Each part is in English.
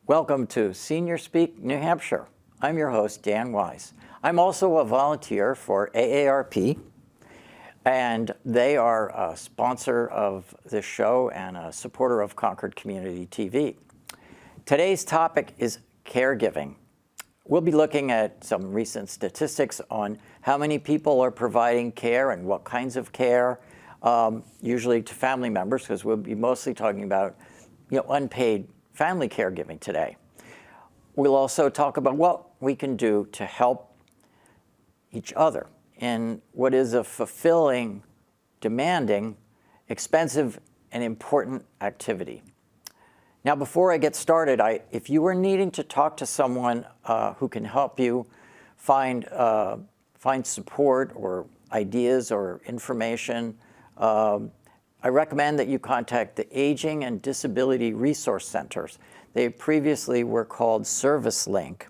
Welcome to Senior Speak New Hampshire. I'm your host, Dan Wise. I'm also a volunteer for AARP, and they are a sponsor of this show and a supporter of Concord Community TV. Today's topic is caregiving. We'll be looking at some recent statistics on how many people are providing care and what kinds of care, usually to family members, because we'll be mostly talking about unpaid family caregiving today. We'll also talk about what we can do to help each other in what is a fulfilling, demanding, expensive, and important activity. Now, before I get started, if you are needing to talk to someone who can help you find support or ideas or information, I recommend that you contact the Aging and Disability Resource Centers. They previously were called ServiceLink.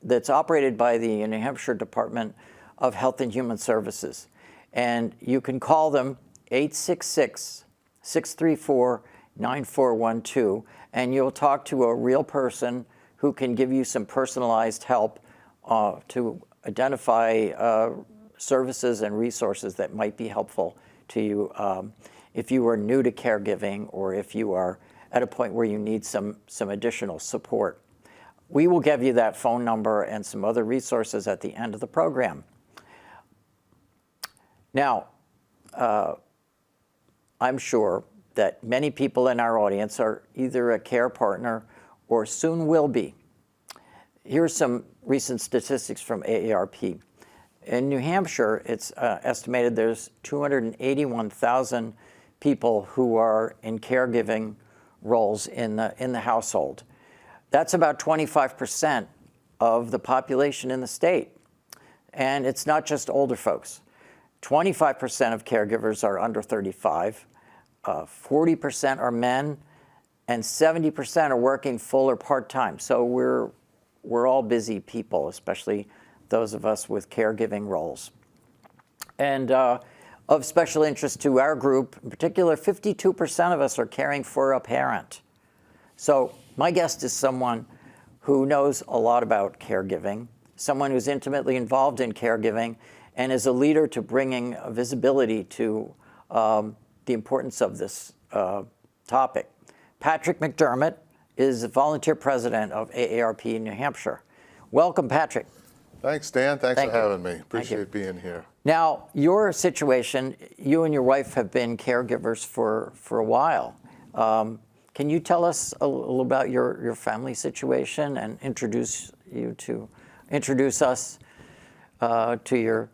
That's operated by the New Hampshire Department of Health and Human Services. And you can call them 866-634-9412, and you'll talk to a real person who can give you some personalized help to identify services and resources that might be helpful to you if you are new to caregiving or if you are at a point where you need some additional support. We will give you that phone number and some other resources at the end of the program. Now, I'm sure that many people in our audience are either a care partner or soon will be. Here's some recent statistics from AARP. In New Hampshire, it's estimated there's 281,000 people who are in caregiving roles in the household. That's about 25% of the population in the state. And it's not just older folks. 25% of caregivers are under 35, 40% are men, and 70% are working full or part-time. So we're all busy people, especially those of us with caregiving roles. And of special interest to our group, in particular, 52% of us are caring for a parent. So my guest is someone who knows a lot about caregiving, someone who's intimately involved in caregiving, and is a leader to bringing visibility to the importance of this topic. Patrick McDermott is the volunteer president of AARP in New Hampshire. Welcome, Patrick. Thanks, Dan. Thanks for having me. Appreciate being here. Now, your situation, you and your wife have been caregivers for a while. Can you tell us a little about your family situation and introduce us to your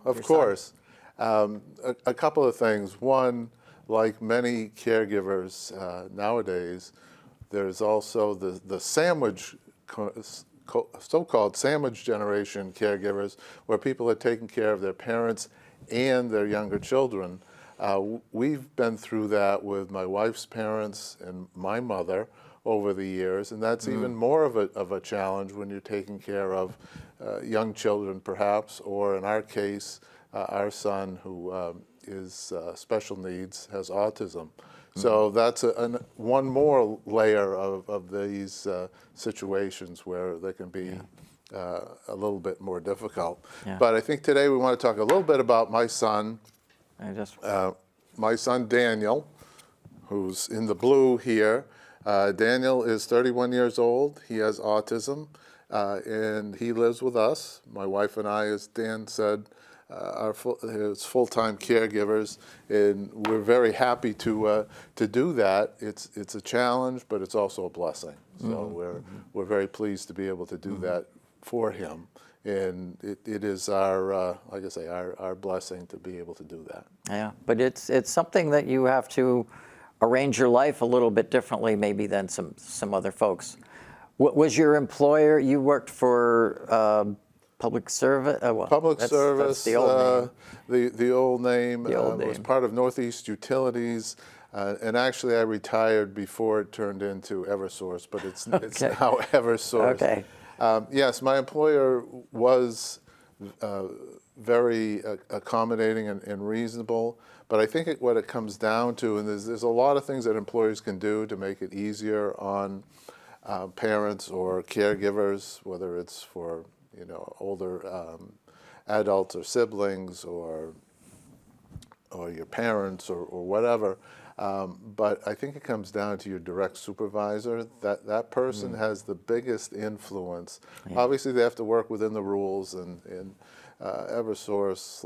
Of course. A couple of things. One, like many caregivers nowadays, there's also the so-called sandwich generation caregivers, where people are taking care of their parents and their younger children. We've been through that with my wife's parents and my mother over the years, and that's even more of a challenge when you're taking care of young children, perhaps, or in our case, our son, who is special needs, has autism. So that's one more layer of these situations where they can be a little bit more difficult. Yeah. But I think today we want to talk a little bit about my son, Daniel, who's in the blue here. Daniel is 31 years old. He has autism, and he lives with us. My wife and I, as Dan said, are his full-time caregivers, and we're very happy to do that. It's a challenge, but it's also a blessing. So we're very pleased to be able to do that for him, and it is our like I say, our blessing to be able to do that. Yeah, but it's something that you have to arrange your life a little bit differently, maybe than some other folks. What was your employer? You worked for. Public service? Public service, that's the old name. The old name. It was part of Northeast Utilities, and actually I retired before it turned into Eversource, but it's now Eversource. Okay. Yes, my employer was very accommodating and reasonable. But I think what it comes down to, and there's a lot of things that employers can do to make it easier on parents or caregivers, whether it's for older adults or siblings or your parents or whatever. But I think it comes down to your direct supervisor. That person has the biggest influence. Yeah. Obviously, they have to work within the rules, and Eversource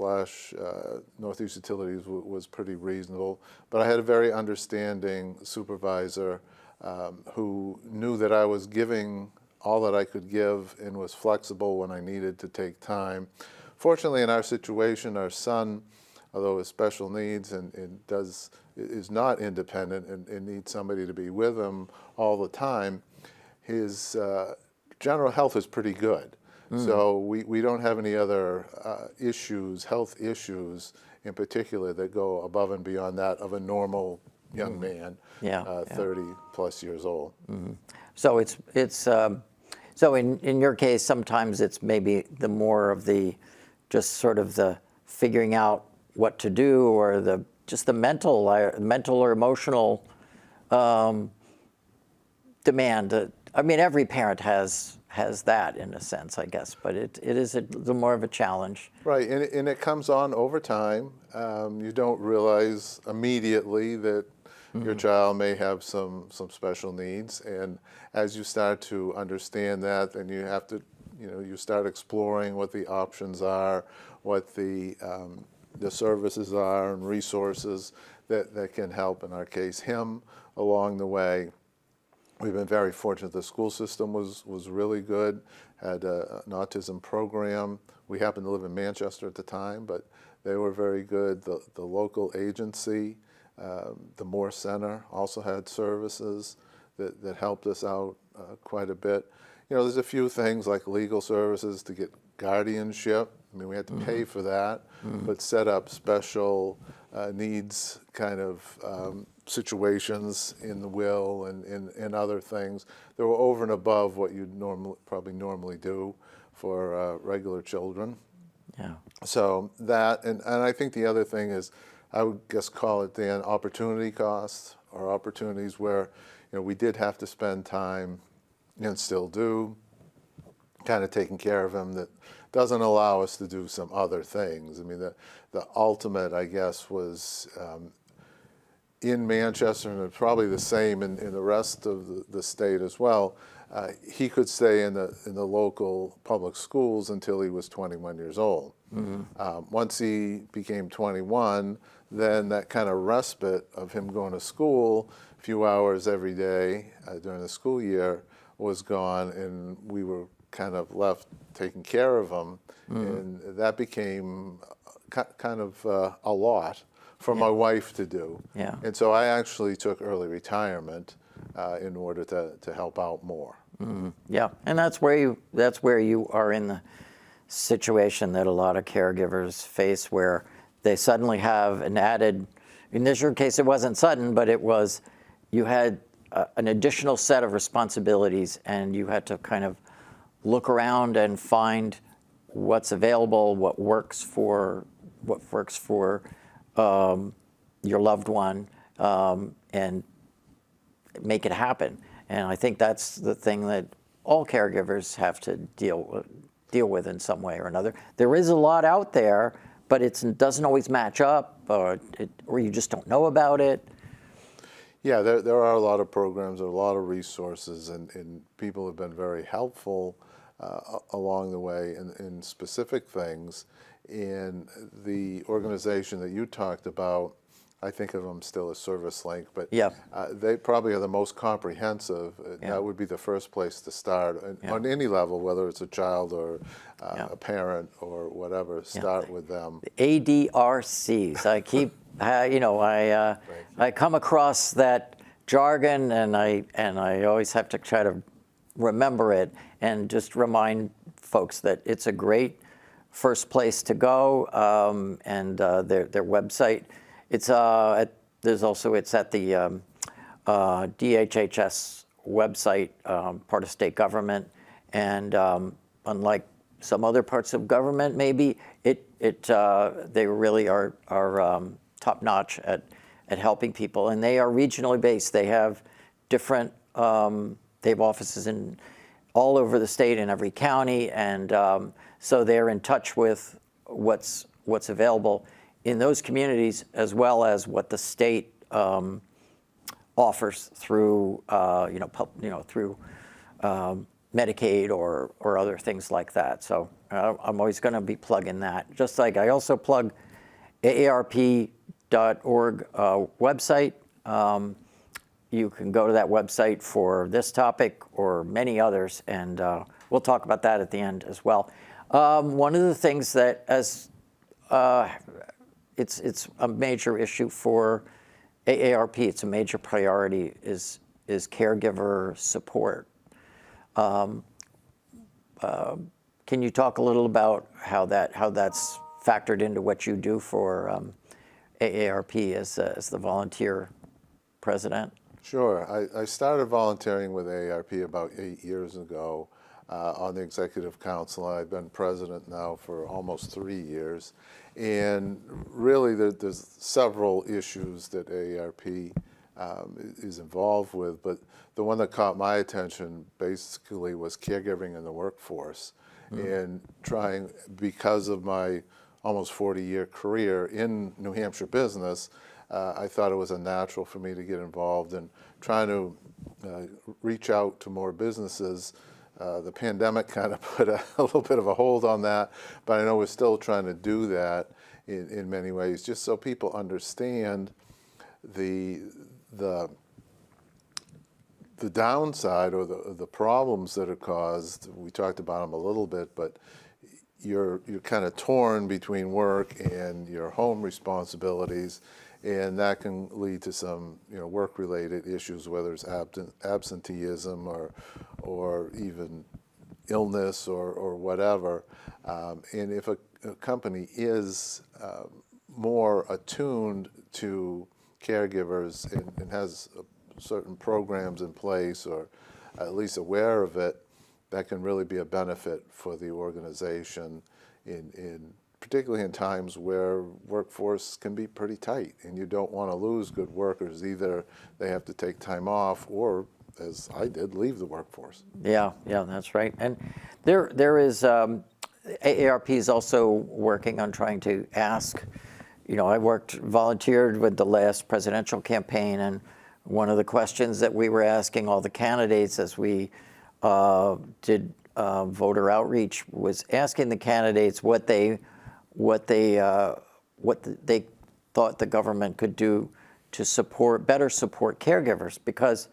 / Northeast Utilities was pretty reasonable. But I had a very understanding supervisor who knew that I was giving all that I could give and was flexible when I needed to take time. Fortunately, in our situation, our son, although with special needs and is not independent and needs somebody to be with him all the time, his general health is pretty good. So we don't have any other health issues in particular, that go above and beyond that of a normal young man, 30 plus years old. So so in your case, sometimes it's maybe the more of the just sort of the figuring out what to do, or just the mental or emotional demand. I mean, every parent has that in a sense, I guess, but it is the more of a challenge. Right, and it comes on over time. You don't realize immediately that your child may have some special needs, and as you start to understand that, then you have to, you start exploring what the options are, what the services are and resources that can help, in our case, him along the way. We've been very fortunate. The school system was really good, had an autism program. We happened to live in Manchester at the time, but they were very good. The local agency, the Moore Center, also had services that helped us out quite a bit. There's a few things like legal services to get guardianship. I mean, we had to pay for that, but set up special needs kind of situations in the will and other things that were over and above what you'd probably normally do for regular children. Yeah. So that, and I think the other thing is, I would just call it then opportunity costs, or opportunities where we did have to spend time, and still do, kind of taking care of him, that doesn't allow us to do some other things. I mean, the ultimate, I guess, was in Manchester, and it's probably the same in the rest of the state as well. He could stay in the local public schools until he was 21 years old. Once he became 21, then that kind of respite of him going to school a few hours every day during the school year was gone, and we were kind of left taking care of him, and that became kind of a lot for my wife to do. Yeah. And so I actually took early retirement in order to help out more. Yeah, and that's where you are in the situation that a lot of caregivers face, where they suddenly have an added, in this your case it wasn't sudden, but it was, you had an additional set of responsibilities, and you had to kind of look around and find what's available, what works for your loved one, and make it happen. And I think that's the thing that all caregivers have to deal with in some way or another. There is a lot out there, but it doesn't always match up, or you just don't know about it. Yeah, there are a lot of programs, there are a lot of resources, and people have been very helpful along the way in specific things. And the organization that you talked about, I think of them still as ServiceLink, but they probably are the most comprehensive. That would be the first place to start on any level, whether it's a child or a parent or whatever. Start with them. The ADRCs. I keep, I come across that jargon, and I always have to try to remember it and just remind folks that it's a great first place to go, and their website. It's at the DHHS website, part of state government, and unlike some other parts of government, maybe it they really are top notch at helping people, and they are regionally based. They have different they have offices in all over the state in every county, and so they're in touch with what's available in those communities, as well as what the state offers through through Medicaid or other things like that. So I'm always going to be plugging that. Just like I also plug AARP.org website. You can go to that website for this topic or many others, and we'll talk about that at the end as well. One of the things that it's a major issue for AARP, it's a major priority, is caregiver support. Can you talk a little about how that's factored into what you do for AARP as the volunteer president? Sure. I started volunteering with AARP about 8 years ago on the executive council. I've been president now for almost 3 years. And really, there's several issues that AARP is involved with, but the one that caught my attention basically was caregiving in the workforce. And trying, because of my almost 40-year career in New Hampshire business, I thought it was a natural for me to get involved in trying to reach out to more businesses. The pandemic kind of put a little bit of a hold on that, but I know we're still trying to do that in many ways, just so people understand the downside or the problems that are caused. We talked about them a little bit, but you're kind of torn between work and your home responsibilities, and that can lead to some work-related issues, whether it's absenteeism or even illness or whatever. And if a company is more attuned to caregivers and has certain programs in place, or at least aware of it, that can really be a benefit for the organization particularly in times where workforce can be pretty tight and you don't want to lose good workers. Either they have to take time off or, as I did, leave the workforce. Yeah, that's right. And there is, AARP is also working on trying to ask, I volunteered with the last presidential campaign, and one of the questions that we were asking all the candidates as we did voter outreach was asking the candidates what they thought the government could do to better support caregivers, because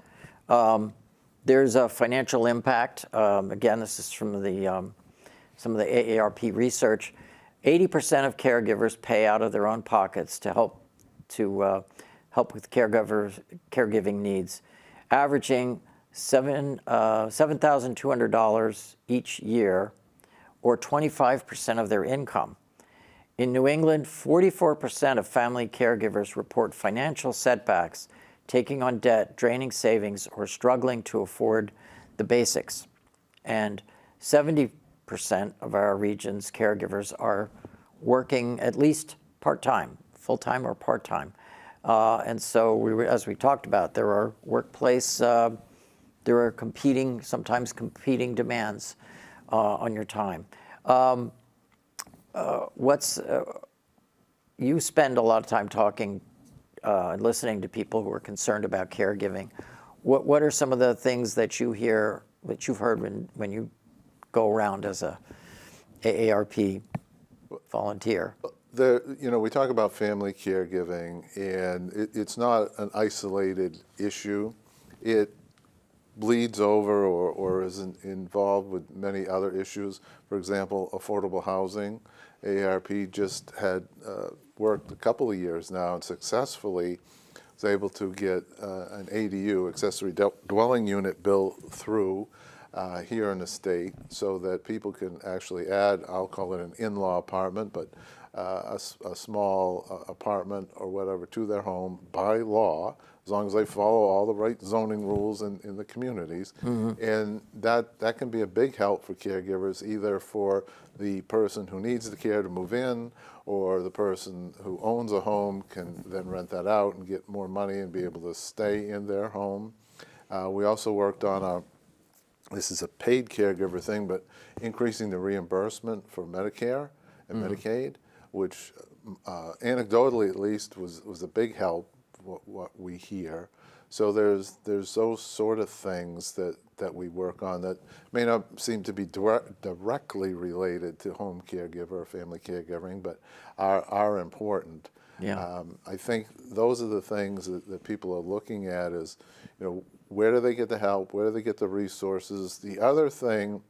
there's a financial impact. Again, this is from some of the AARP research. 80% of caregivers pay out of their own pockets to help with caregiving needs, averaging $7,200 each year, or 25% of their income. In New England, 44% of family caregivers report financial setbacks, taking on debt, draining savings, or struggling to afford the basics. And 70% of our region's caregivers are working at least part-time, full-time or part-time. And so, as we talked about, there are sometimes competing demands on your time. You spend a lot of time talking and listening to people who are concerned about caregiving. What are some of the things that you've heard when you go around as a AARP volunteer? We talk about family caregiving, and it's not an isolated issue. It bleeds over or is involved with many other issues. For example, affordable housing. AARP just had worked a couple of years now and successfully was able to get an ADU, accessory dwelling unit, bill through here in the state, so that people can actually add, I'll call it an in-law apartment, but a small apartment or whatever to their home by law, as long as they follow all the right zoning rules in the communities. And that can be a big help for caregivers, either for the person who needs the care to move in, or the person who owns a home can then rent that out and get more money and be able to stay in their home. We also worked on this is a paid caregiver thing, but increasing the reimbursement for Medicare and Medicaid, which anecdotally at least was a big help, what we hear. So there's those sort of things that we work on that may not seem to be directly related to home caregiver or family caregiving, but are important. Yeah. I think those are the things that people are looking at is, where do they get the help? Where do they get the resources? The other thing,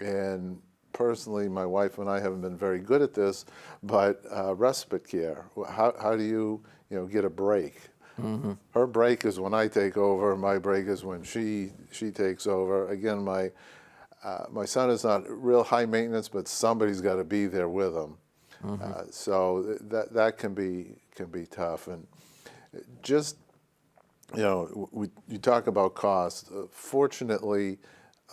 and personally, my wife and I haven't been very good at this, but respite care. How do you get a break? Her break is when I take over. My break is when she takes over. Again, my son is not real high maintenance, but somebody's got to be there with him. So that can be tough. And just you talk about cost. Fortunately,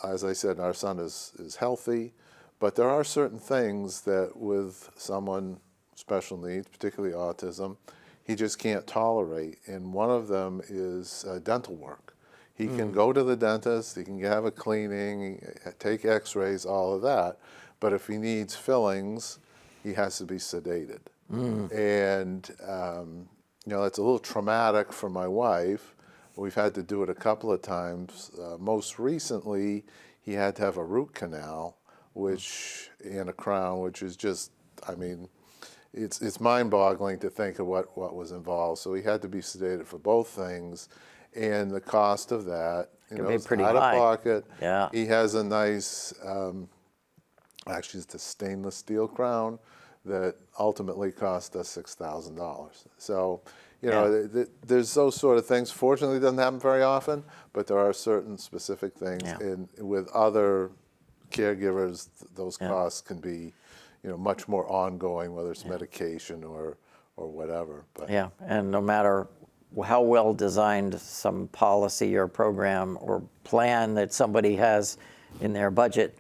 as I said, our son is healthy, but there are certain things that with someone special needs, particularly autism, he just can't tolerate. And one of them is dental work. He can go to the dentist, he can have a cleaning, take x-rays, all of that. But if he needs fillings, he has to be sedated. And that's a little traumatic for my wife. We've had to do it a couple of times. Most recently, he had to have a root canal, and a crown, which is just, it's mind-boggling to think of what was involved. So he had to be sedated for both things, and the cost of that, is pretty out high. of pocket. Yeah. He has a nice, actually it's a stainless steel crown that ultimately cost us $6,000. So, there's those sort of things. Fortunately, it doesn't happen very often, but there are certain specific things. Yeah. And with other caregivers, those costs can be, much more ongoing, whether it's medication or whatever. But Yeah, and no matter how well designed some policy or program or plan that somebody has in their budget,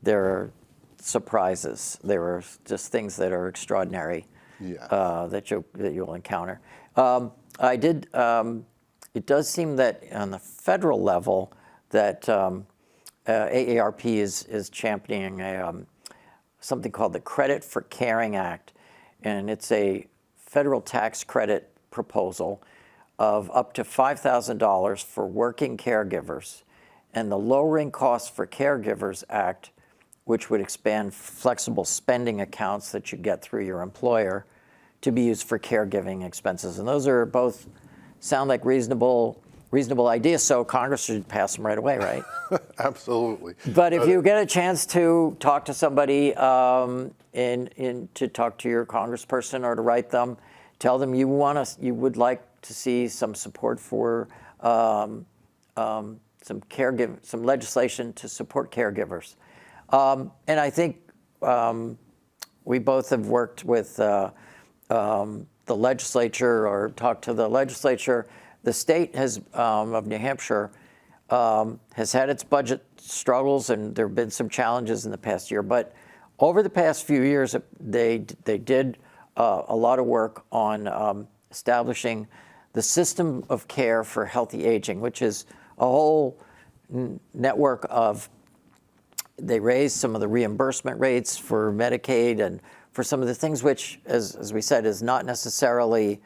there are surprises. There are just things that are extraordinary that you'll encounter. It does seem that on the federal level that AARP is championing something called the Credit for Caring Act, and it's a federal tax credit proposal of up to $5,000 for working caregivers, and the Lowering Costs for Caregivers Act, which would expand flexible spending accounts that you get through your employer to be used for caregiving expenses. And those are both sound like reasonable ideas, so Congress should pass them right away, right? Absolutely. But if you get a chance to talk to somebody, to talk to your congressperson or to write them, tell them you would like to see some support for some legislation to support caregivers. And I think we both have worked with the legislature or talked to the legislature. The state of New Hampshire has had its budget struggles, and there have been some challenges in the past year. But over the past few years, they did a lot of work on establishing the system of care for healthy aging, which is a whole network of. They raised some of the reimbursement rates for Medicaid and for some of the things which, as we said, is not necessarily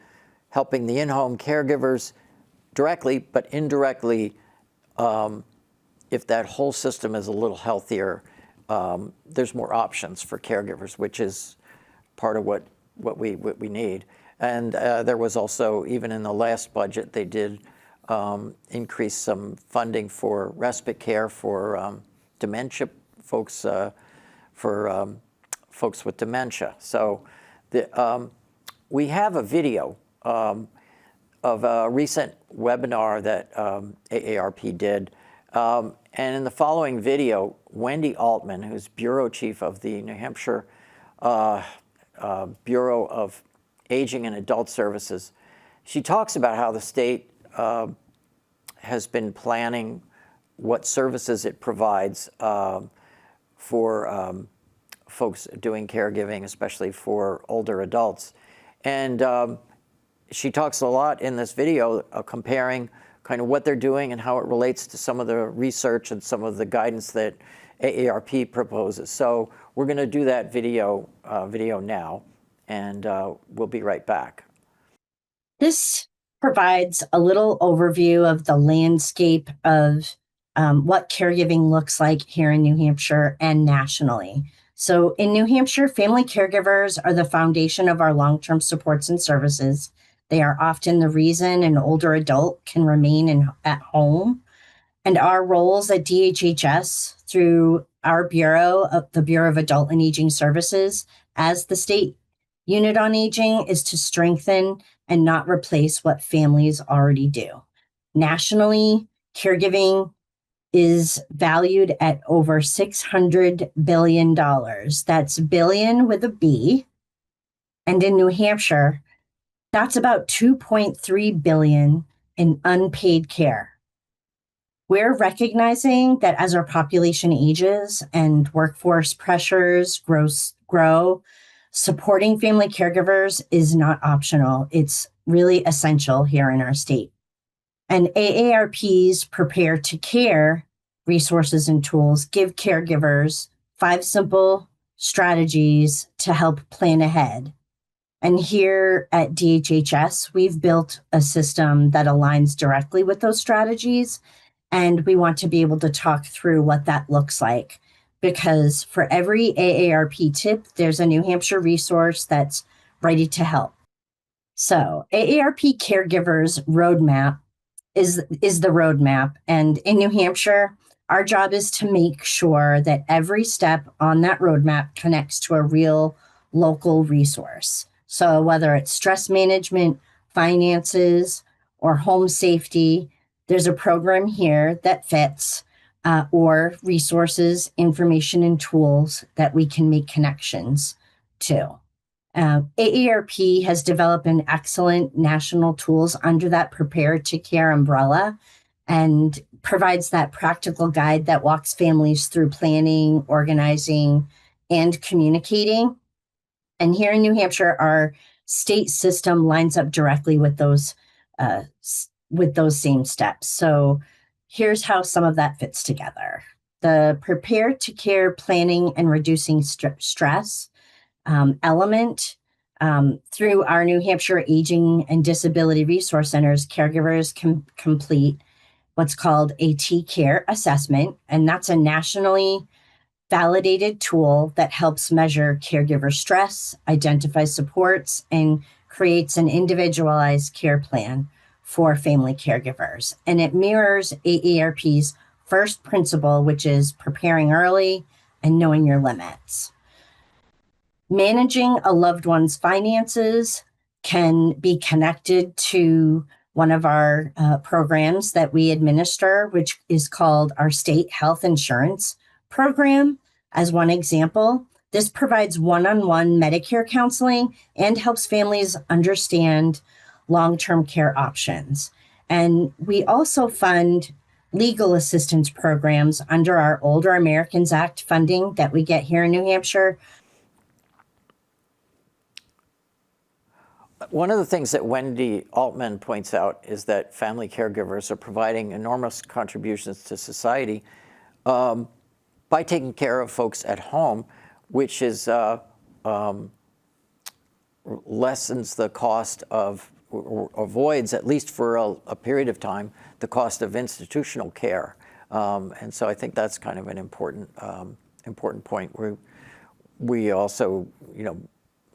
helping the in-home caregivers directly, but indirectly, if that whole system is a little healthier, there's more options for caregivers, which is part of what we need. And there was also, even in the last budget, they did increase some funding for respite care for dementia folks, for folks with dementia. So we have a video of a recent webinar that AARP did. And in the following video, Wendy Altman, who's bureau chief of the New Hampshire Bureau of Aging and Adult Services. She talks about how the state has been planning what services it provides for folks doing caregiving, especially for older adults. And she talks a lot in this video comparing kind of what they're doing and how it relates to some of the research and some of the guidance that AARP proposes. So we're going to do that video now, and we'll be right back. This provides a little overview of the landscape of what caregiving looks like here in New Hampshire and nationally. So in New Hampshire, family caregivers are the foundation of our long-term supports and services. They are often the reason an older adult can remain at home. And our roles at DHHS through our Bureau of the Bureau of Adult and Aging Services as the state unit on aging is to strengthen and not replace what families already do. Nationally, caregiving is valued at over $600 billion. That's billion with a B. And in New Hampshire, that's about $2.3 billion in unpaid care. We're recognizing that as our population ages and workforce pressures grow, supporting family caregivers is not optional. It's really essential here in our state. And AARP's Prepare to Care resources and tools give caregivers 5 simple strategies to help plan ahead. And here at DHHS, we've built a system that aligns directly with those strategies. And we want to be able to talk through what that looks like, because for every AARP tip, there's a New Hampshire resource that's ready to help. So AARP Caregivers Roadmap is the roadmap. And in New Hampshire, our job is to make sure that every step on that roadmap connects to a real local resource. So whether it's stress management, finances, or home safety, there's a program here that fits, or resources, information, and tools that we can make connections to. AARP has developed an excellent national tools under that Prepare to Care umbrella and provides that practical guide that walks families through planning, organizing, and communicating. And here in New Hampshire, our state system lines up directly with those same steps. So here's how some of that fits together. The Prepare to Care planning and reducing stress element, through our New Hampshire Aging and Disability Resource Centers, caregivers can complete what's called a T-Care assessment, and that's a nationally validated tool that helps measure caregiver stress, identify supports, and creates an individualized care plan for family caregivers. And it mirrors AARP's first principle, which is preparing early and knowing your limits. Managing a loved one's finances can be connected to one of our programs that we administer, which is called our state health insurance program. As one example, this provides one-on-one Medicare counseling and helps families understand long-term care options. And we also fund legal assistance programs under our Older Americans Act funding that we get here in New Hampshire. One of the things that Wendy Altman points out is that family caregivers are providing enormous contributions to society by taking care of folks at home, which is lessens the cost of, or avoids, at least for a period of time, the cost of institutional care. And so I think that's kind of an important point where we also,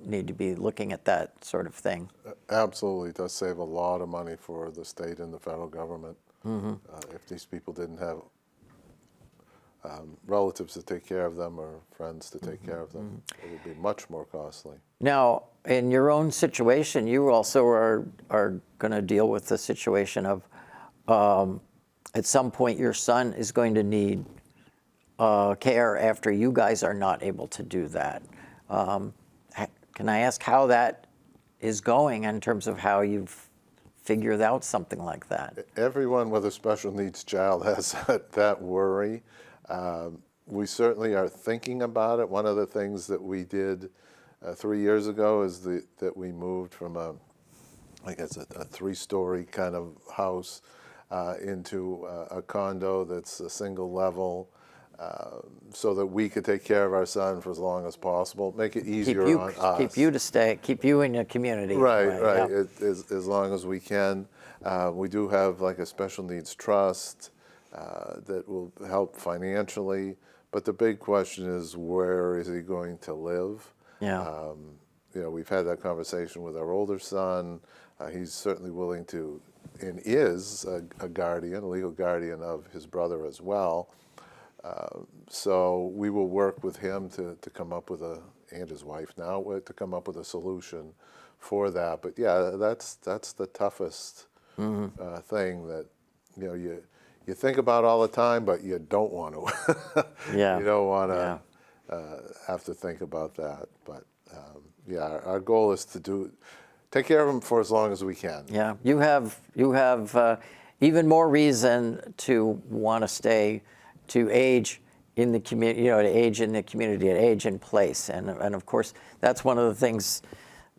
need to be looking at that sort of thing. Absolutely, it does save a lot of money for the state and the federal government. Mm-hmm. If these people didn't have relatives to take care of them or friends to take care of them, it would be much more costly. Now, in your own situation, you also are going to deal with the situation of at some point your son is going to need care after you guys are not able to do that. Can I ask how that is going in terms of how you've figured out something like that? Everyone with a special needs child has that worry. We certainly are thinking about it. One of the things that we did 3 years ago is that we moved from a 3-story kind of house into a condo that's a single level, so that we could take care of our son for as long as possible, make it easier on us. Keep you in the community. Right. Yeah. As long as we can. We do have like a special needs trust that will help financially, but the big question is, where is he going to live? Yeah. We've had that conversation with our older son. He's certainly willing to, and is a guardian, a legal guardian of his brother as well. So we will work with him to come up with and his wife now, to come up with a solution for that. But yeah, that's the toughest thing that, you think about all the time, but you don't want to. Yeah. You don't want to have to think about that. But yeah, our goal is to take care of them for as long as we can. Yeah. You have even more reason to want to stay, to age in the community, to age in the community, and age in place. And of course, that's one of the things,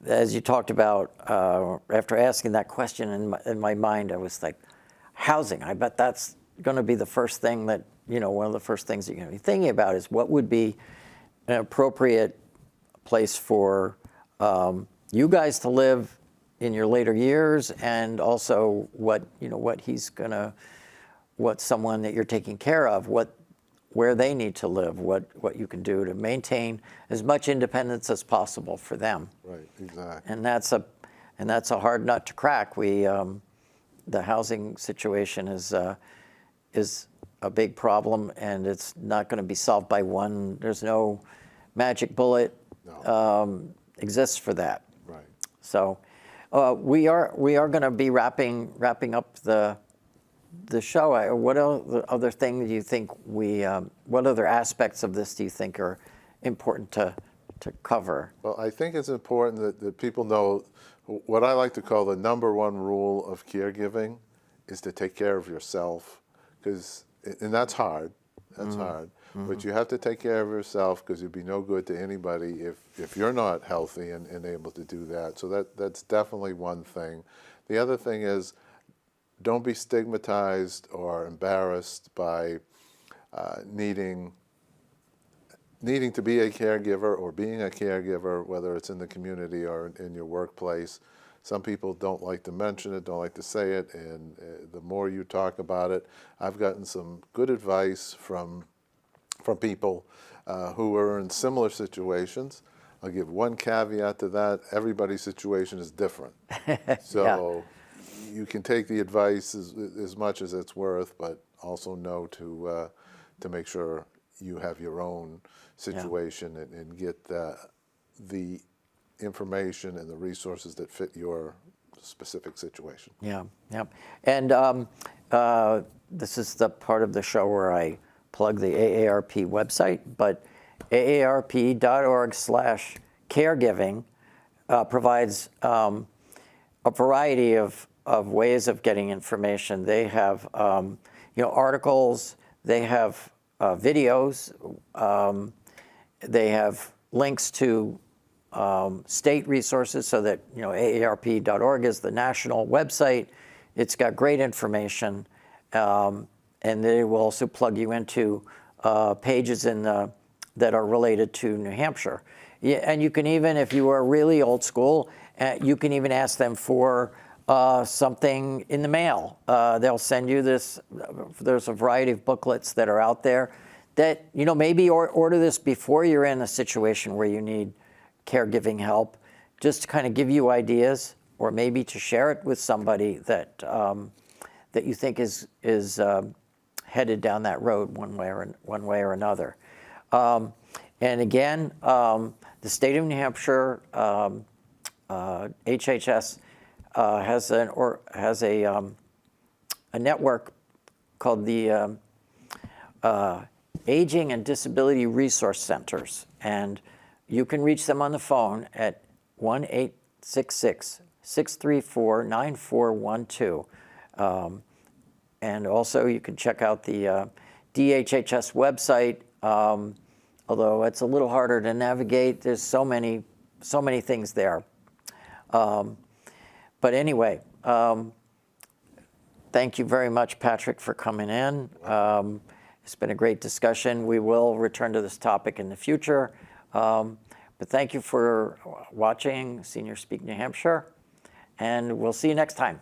as you talked about, after asking that question in my mind, I was like, housing. I bet that's going to be the first thing that, one of the first things you're going to be thinking about is what would be an appropriate place for you guys to live in your later years, and also what someone that you're taking care of, where they need to live, what you can do to maintain as much independence as possible for them. Right, exactly. And that's a hard nut to crack. The housing situation is a big problem, and it's not going to be solved by one. There's no magic bullet exists for that. Right. So we are going to be wrapping up the show. What other thing do you think what other aspects of this do you think are important to cover? Well, I think it's important that people know what I like to call the #1 rule of caregiving is to take care of yourself, and that's hard. That's hard. But you have to take care of yourself, because you'd be no good to anybody if you're not healthy and able to do that. So that's definitely one thing. The other thing is, don't be stigmatized or embarrassed by needing to be a caregiver or being a caregiver, whether it's in the community or in your workplace. Some people don't like to mention it, don't like to say it, and the more you talk about it, I've gotten some good advice from people who are in similar situations. I'll give one caveat to that: everybody's situation is different. So you can take the advice as much as it's worth, but also know to make sure you have your own situation and get the information and the resources that fit your specific situation. Yeah. And this is the part of the show where I plug the AARP website, but aarp.org/caregiving provides a variety of ways of getting information. They have articles, they have videos, they have links to state resources, so that AARP.org is the national website. It's got great information, and they will also plug you into pages that are related to New Hampshire. Yeah, and you can even, if you are really old school, you can even ask them for something in the mail. They'll send you this. There's a variety of booklets that are out there that, maybe order this before you're in a situation where you need caregiving help, just to kind of give you ideas, or maybe to share it with somebody that you think is headed down that road one way or another. And again, the state of New Hampshire, HHS, has a network called the Aging and Disability Resource Centers, and you can reach them on the phone at 1-866-634-9412. And also you can check out the DHHS website, although it's a little harder to navigate. There's so many things there. But anyway, thank you very much, Patrick, for coming in. It's been a great discussion. We will return to this topic in the future. But thank you for watching Senior Speak New Hampshire, and we'll see you next time.